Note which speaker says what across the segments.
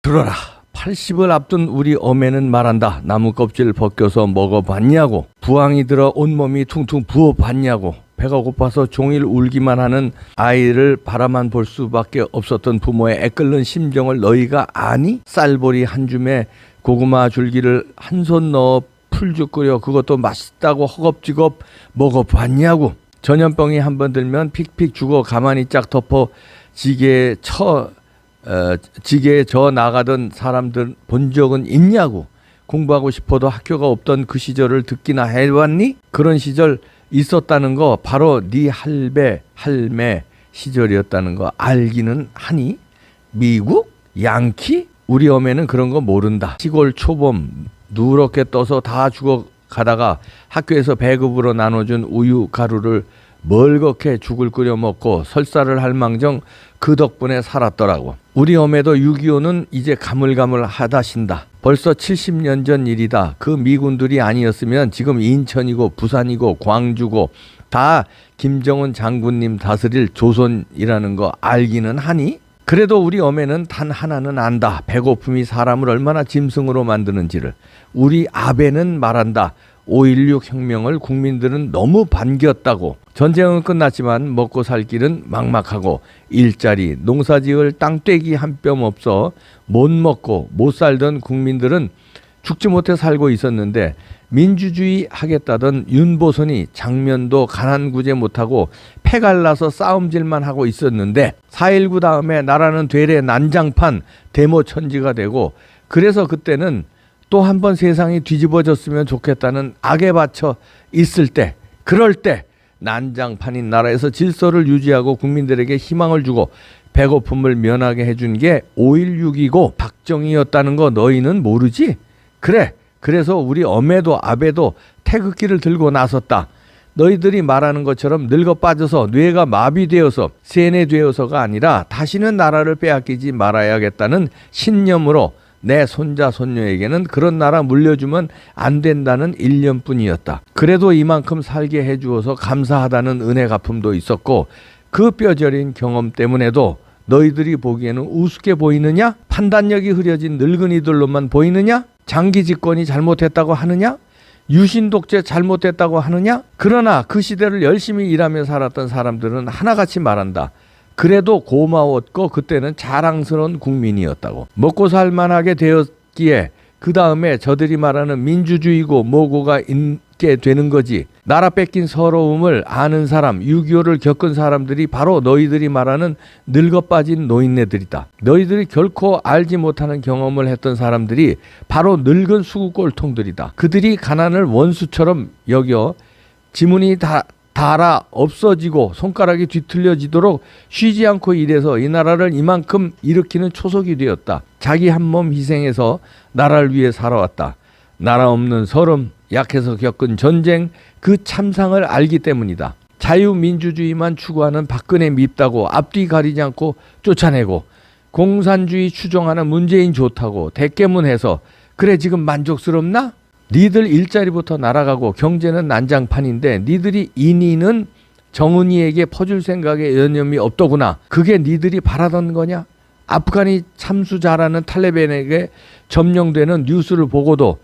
Speaker 1: 들어라. 80을 앞둔 우리 어매는 말한다. 나무 껍질 벗겨서 먹어봤냐고. 부항이 들어 온몸이 퉁퉁 부어봤냐고. 배가 고파서 종일 울기만 하는 아이를 바라만 볼 수밖에 없었던 부모의 애끓는 심정을 너희가 아니? 쌀보리 한 줌에 고구마 줄기를 한 손 넣어 풀죽 끓여 그것도 맛있다고 허겁지겁 먹어봤냐고. 전염병이 한번 들면 픽픽 죽어 가만히 짝 덮어 지게에 저 나가던 사람들 본 적은 있냐고. 공부하고 싶어도 학교가 없던 그 시절을 듣기나 해봤니? 그런 시절 있었다는 거 바로 네 할배 할매 시절이었다는 거 알기는 하니? 미국? 양키? 우리 어매는 그런 거 모른다. 시골 초범 누렇게 떠서 다 죽어가다가 학교에서 배급으로 나눠준 우유 가루를 멀겋게 죽을 끓여 먹고 설사를 할 망정 그 덕분에 살았더라고. 우리 어매도 6.25는 이제 가물가물하다신다. 벌써 70년 전 일이다. 그 미군들이 아니었으면 지금 인천이고 부산이고 광주고 다 김정은 장군님 다스릴 조선이라는 거 알기는 하니? 그래도 우리 어매는 단 하나는 안다. 배고픔이 사람을 얼마나 짐승으로 만드는지를. 우리 아베는 말한다. 5.16 혁명을 국민들은 너무 반겼다고. 전쟁은 끝났지만 먹고 살 길은 막막하고 일자리, 농사지을 땅떼기 한 뼘 없어 못 먹고 못 살던 국민들은 죽지 못해 살고 있었는데 민주주의 하겠다던 윤보선이 장면도 가난구제 못하고 패갈라서 싸움질만 하고 있었는데 4.19 다음에 나라는 되레 난장판 데모천지가 되고 그래서 그때는 또 한 번 세상이 뒤집어졌으면 좋겠다는 악에 받쳐 있을 때 그럴 때 난장판인 나라에서 질서를 유지하고 국민들에게 희망을 주고 배고픔을 면하게 해준 게 5.16이고 박정희였다는 거 너희는 모르지? 그래. 그래서 우리 어매도 아베도 태극기를 들고 나섰다. 너희들이 말하는 것처럼 늙어 빠져서 뇌가 마비되어서 세뇌되어서가 아니라 다시는 나라를 빼앗기지 말아야겠다는 신념으로 내 손자 손녀에게는 그런 나라 물려주면 안 된다는 일념뿐이었다. 그래도 이만큼 살게 해주어서 감사하다는 은혜 갚음도 있었고 그 뼈저린 경험 때문에도 너희들이 보기에는 우습게 보이느냐? 판단력이 흐려진 늙은이들로만 보이느냐? 장기 집권이 잘못했다고 하느냐? 유신 독재 잘못했다고 하느냐? 그러나 그 시대를 열심히 일하며 살았던 사람들은 하나같이 말한다. 그래도 고마웠고 그때는 자랑스러운 국민이었다고. 먹고 살만하게 되었기에 그 다음에 저들이 말하는 민주주의고 뭐고가 있게 되는 거지. 나라 뺏긴 서러움을 아는 사람, 6.25를 겪은 사람들이 바로 너희들이 말하는 늙어 빠진 노인네들이다. 너희들이 결코 알지 못하는 경험을 했던 사람들이 바로 늙은 수구꼴통들이다. 그들이 가난을 원수처럼 여겨 지문이 달아 없어지고 손가락이 뒤틀려지도록 쉬지 않고 일해서 이 나라를 이만큼 일으키는 초석이 되었다. 자기 한 몸 희생해서 나라를 위해 살아왔다. 나라 없는 서름, 약해서 겪은 전쟁, 그 참상을 알기 때문이다. 자유민주주의만 추구하는 박근혜 밉다고 앞뒤 가리지 않고 쫓아내고 공산주의 추종하는 문재인 좋다고 대깨문해서 그래 지금 만족스럽나? 니들 일자리부터 날아가고 경제는 난장판인데 니들이 인의는 정은이에게 퍼줄 생각에 여념이 없더구나. 그게 니들이 바라던 거냐? 아프간이 참수 잘하는 탈레반에게 점령되는 뉴스를 보고도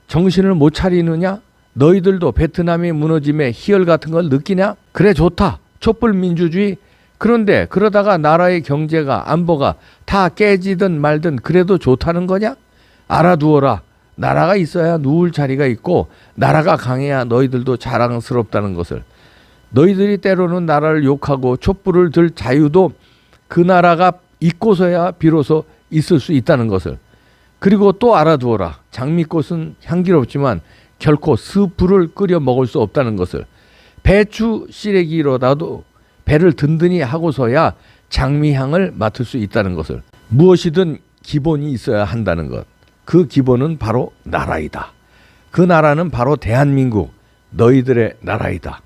Speaker 1: 정신을 못 차리느냐? 너희들도 베트남이 무너짐에 희열 같은 걸 느끼냐? 그래 좋다. 촛불 민주주의. 그런데 그러다가 나라의 경제가 안보가 다 깨지든 말든 그래도 좋다는 거냐? 알아두어라. 나라가 있어야 누울 자리가 있고 나라가 강해야 너희들도 자랑스럽다는 것을. 너희들이 때로는 나라를 욕하고 촛불을 들 자유도 그 나라가 있고서야 비로소 있을 수 있다는 것을. 그리고 또 알아두어라. 장미꽃은 향기롭지만 결코 스프를 끓여 먹을 수 없다는 것을. 배추 시래기로라도 배를 든든히 하고서야 장미향을 맡을 수 있다는 것을. 무엇이든 기본이 있어야 한다는 것. 그 기본은 바로 나라이다. 그 나라는 바로 대한민국, 너희들의 나라이다.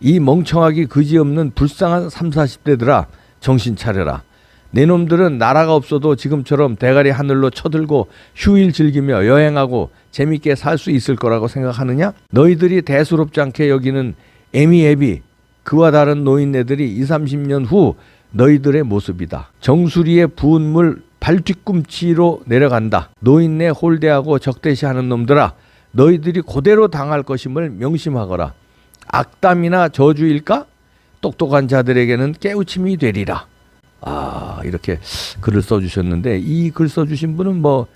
Speaker 1: 이 멍청하기 그지없는 불쌍한 30, 40대들아 정신 차려라. 내 놈들은 나라가 없어도 지금처럼 대가리 하늘로 쳐들고 휴일 즐기며 여행하고 재밌게 살 수 있을 거라고 생각하느냐? 너희들이 대수롭지 않게 여기는 애미애비 그와 다른 노인네들이 20, 30년 후 너희들의 모습이다. 정수리에 부은 물 발 뒤꿈치로 내려간다. 노인네 홀대하고 적대시하는 놈들아, 너희들이 그대로 당할 것임을 명심하거라. 악담이나 저주일까? 똑똑한 자들에게는 깨우침이 되리라. 이렇게 글을 써주셨는데, 이 글 써주신 분은 뭐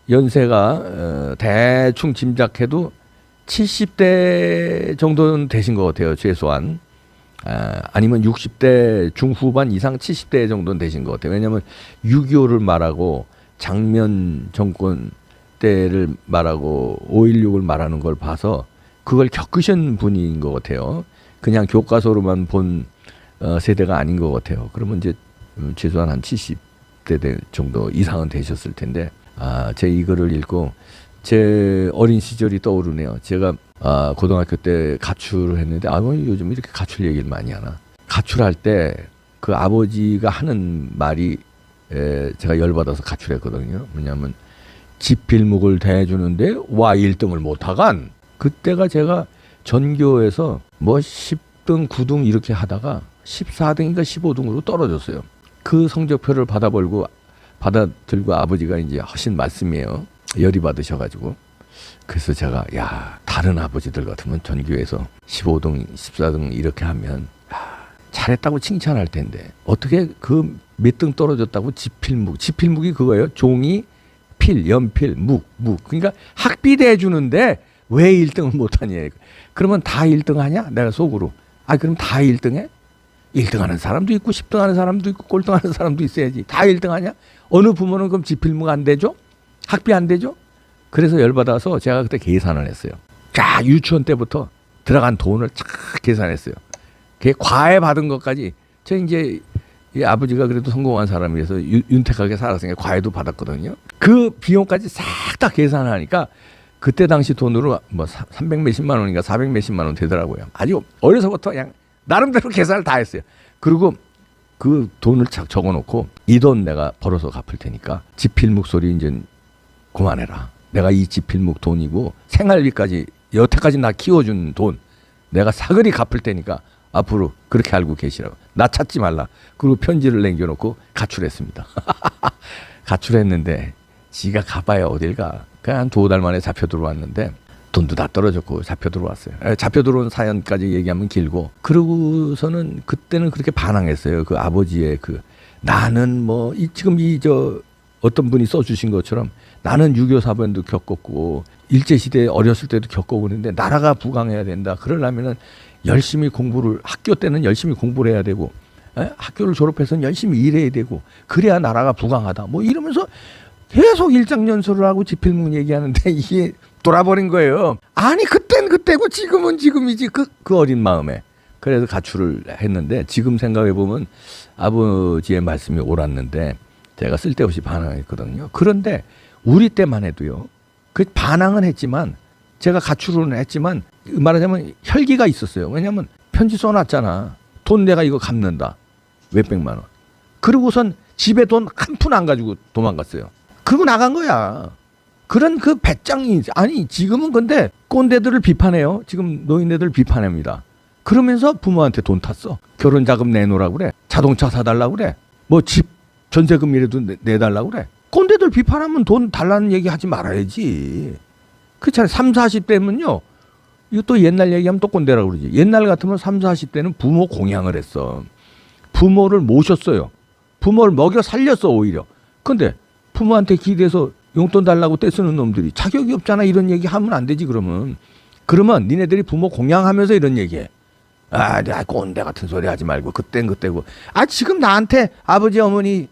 Speaker 1: 연세가 대충 짐작해도 70대 정도는 되신 것 같아요. 최소한. 아니면 60대 중후반 이상 70대 정도는 되신 것 같아요. 왜냐하면 6.25를 말하고 장면 정권 때를 말하고 5.16을 말하는 걸 봐서 그걸 겪으신 분인 것 같아요. 그냥 교과서로만 본 세대가 아닌 것 같아요. 그러면 이제 최소한 한 70대 정도 이상은 되셨을 텐데, 제 이 글을 읽고 제 어린 시절이 떠오르네요. 제가 고등학교 때 가출을 했는데, 요즘 이렇게 가출 얘기를 많이 하나. 가출할 때 그 아버지가 하는 말이 제가 열받아서 가출했거든요. 왜냐하면 지필묵을 대주는데 와 1등을 못하간. 그때가 제가 전교에서 뭐 10등, 9등 이렇게 하다가 14등인가 15등으로 떨어졌어요. 그 성적표를 받아들고 아버지가 이제 하신 말씀이에요. 열이 받으셔가지고. 그래서 제가 다른 아버지들 같으면 전교에서 15등, 14등 이렇게 하면 잘했다고 칭찬할 텐데 어떻게 그 몇 등 떨어졌다고 지필묵이 그거예요. 종이, 필, 연필, 묵. 그러니까 학비대 주는데 왜 1등을 못하냐. 그러면 다 1등 하냐? 내가 속으로. 그럼 다 1등해? 1등 하는 사람도 있고 10등 하는 사람도 있고 꼴등 하는 사람도 있어야지. 다 1등 하냐? 어느 부모는 그럼 지필묵 안 되죠? 학비 안 되죠? 그래서 열받아서 제가 그때 계산을 했어요. 유치원 때부터 들어간 돈을 쫙 계산했어요. 그게 과외 받은 것까지. 저 이제 이 아버지가 그래도 성공한 사람이라서 윤택하게 살았으니까 과외도 받았거든요. 그 비용까지 싹 다 계산하니까 그때 당시 돈으로 뭐 300 몇십만 원인가 400 몇십만 원 되더라고요. 아주 어려서부터 그냥 나름대로 계산을 다 했어요. 그리고 그 돈을 착 적어놓고 이 돈 내가 벌어서 갚을 테니까 지필묵 소리 이제 그만해라. 내가 이 지필묵 돈이고 생활비까지 여태까지 나 키워준 돈 내가 사그리 갚을 테니까 앞으로 그렇게 알고 계시라고. 나 찾지 말라. 그리고 편지를 남겨놓고 가출했습니다. 가출했는데 지가 가봐야 어딜 가. 그냥 한 2달 만에 잡혀 들어왔는데 돈도 다 떨어졌고 잡혀 들어왔어요. 잡혀 들어온 사연까지 얘기하면 길고. 그러고서는 그때는 그렇게 반항했어요. 그 아버지의 나는 뭐 지금 어떤 분이 써주신 것처럼 나는 6.25 사변도 겪었고 일제시대에 어렸을 때도 겪고 그랬는데 나라가 부강해야 된다. 그러려면은 열심히 학교 때는 열심히 공부를 해야 되고 학교를 졸업해서는 열심히 일해야 되고 그래야 나라가 부강하다. 뭐 이러면서 계속 일장연설을 하고 지필묵 얘기하는데 이게 돌아버린 거예요. 아니 그땐 그때고 지금은 지금이지. 그 어린 마음에. 그래서 가출을 했는데 지금 생각해 보면 아버지의 말씀이 옳았는데 제가 쓸데없이 반항했거든요. 그런데 우리 때만 해도요. 그 반항은 했지만 제가 가출은 했지만 말하자면 혈기가 있었어요. 왜냐하면 편지 써놨잖아. 돈 내가 이거 갚는다. 몇백만 원. 그러고선 집에 돈 한 푼 안 가지고 도망갔어요. 그러고 나간 거야. 그런 그 배짱이. 아니 지금은 근데 꼰대들을 비판해요. 지금 노인네들 비판합니다. 그러면서 부모한테 돈 탔어. 결혼 자금 내놓으라고 그래. 자동차 사달라고 그래. 뭐 집 전세금이라도 내달라고 그래. 꼰대들 비판하면 돈 달라는 얘기 하지 말아야지. 그렇잖아요. 3, 40대면요. 이거 또 옛날 얘기하면 또 꼰대라고 그러지. 옛날 같으면 3, 40대는 부모 공양을 했어. 부모를 모셨어요. 부모를 먹여 살렸어 오히려. 근데 부모한테 기대서 용돈 달라고 떼쓰는 놈들이 자격이 없잖아. 이런 얘기 하면 안 되지. 그러면 니네들이 부모 공양하면서 이런 얘기해. 내가 꼰대 같은 소리 하지 말고 그땐 그때고. 지금 나한테 아버지 어머니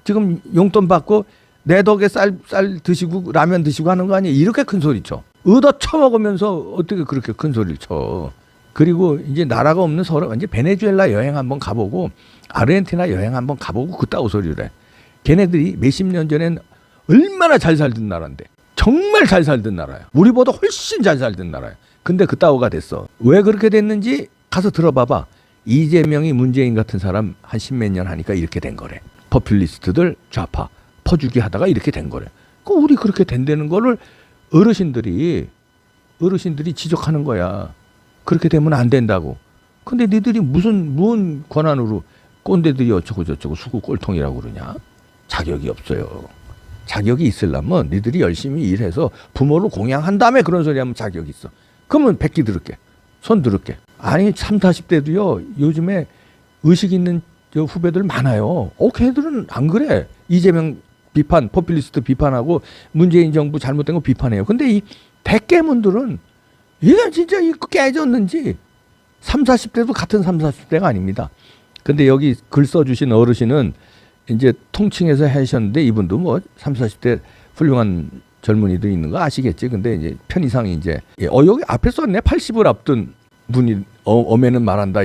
Speaker 1: 지금 용돈 받고 내 덕에 쌀 드시고 라면 드시고 하는 거 아니에요. 이렇게 큰 소리 쳐. 얻어 처먹으면서 어떻게 그렇게 큰 소리를 쳐. 그리고 이제 나라가 없는 서로 이제 베네수엘라 여행 한번 가보고 아르헨티나 여행 한번 가보고 그따구 소리를 해. 걔네들이 몇십 년 전엔 얼마나 잘 살던 나라인데. 정말 잘 살던 나라야. 우리보다 훨씬 잘 살던 나라야. 근데 그따구가 됐어. 왜 그렇게 됐는지 가서 들어봐봐. 이재명이 문재인 같은 사람 한 10몇 년 하니까 이렇게 된 거래. 포퓰리스트들 좌파 퍼주기 하다가 이렇게 된 거래. 우리 그렇게 된다는 거를 어르신들이 지적하는 거야. 그렇게 되면 안 된다고. 근데 니들이 무슨 권한으로 꼰대들이 어쩌고 저쩌고 수구 꼴통이라고 그러냐? 자격이 없어요. 자격이 있으려면 니들이 열심히 일해서 부모를 공양한 다음에 그런 소리 하면 자격이 있어. 그러면 백기 들을게. 손 들을게. 아니 30, 40대도요. 요즘에 의식 있는 저 후배들 많아요. 걔들은 안 그래. 이재명 비판, 포퓰리스트 비판하고 문재인 정부 잘못된 거 비판해요. 근데 이 대깨문들은 이게 진짜 이거 깨졌는지 30, 40대도 같은 30, 40대가 아닙니다. 근데 여기 글 써주신 어르신은 이제 통칭해서 하셨는데 이분도 뭐 30, 40대 훌륭한 젊은이들 있는 거 아시겠지. 근데 이제 편의상이 이제 여기 앞에 썼네. 80을 앞둔 분이 엄해는 말한다.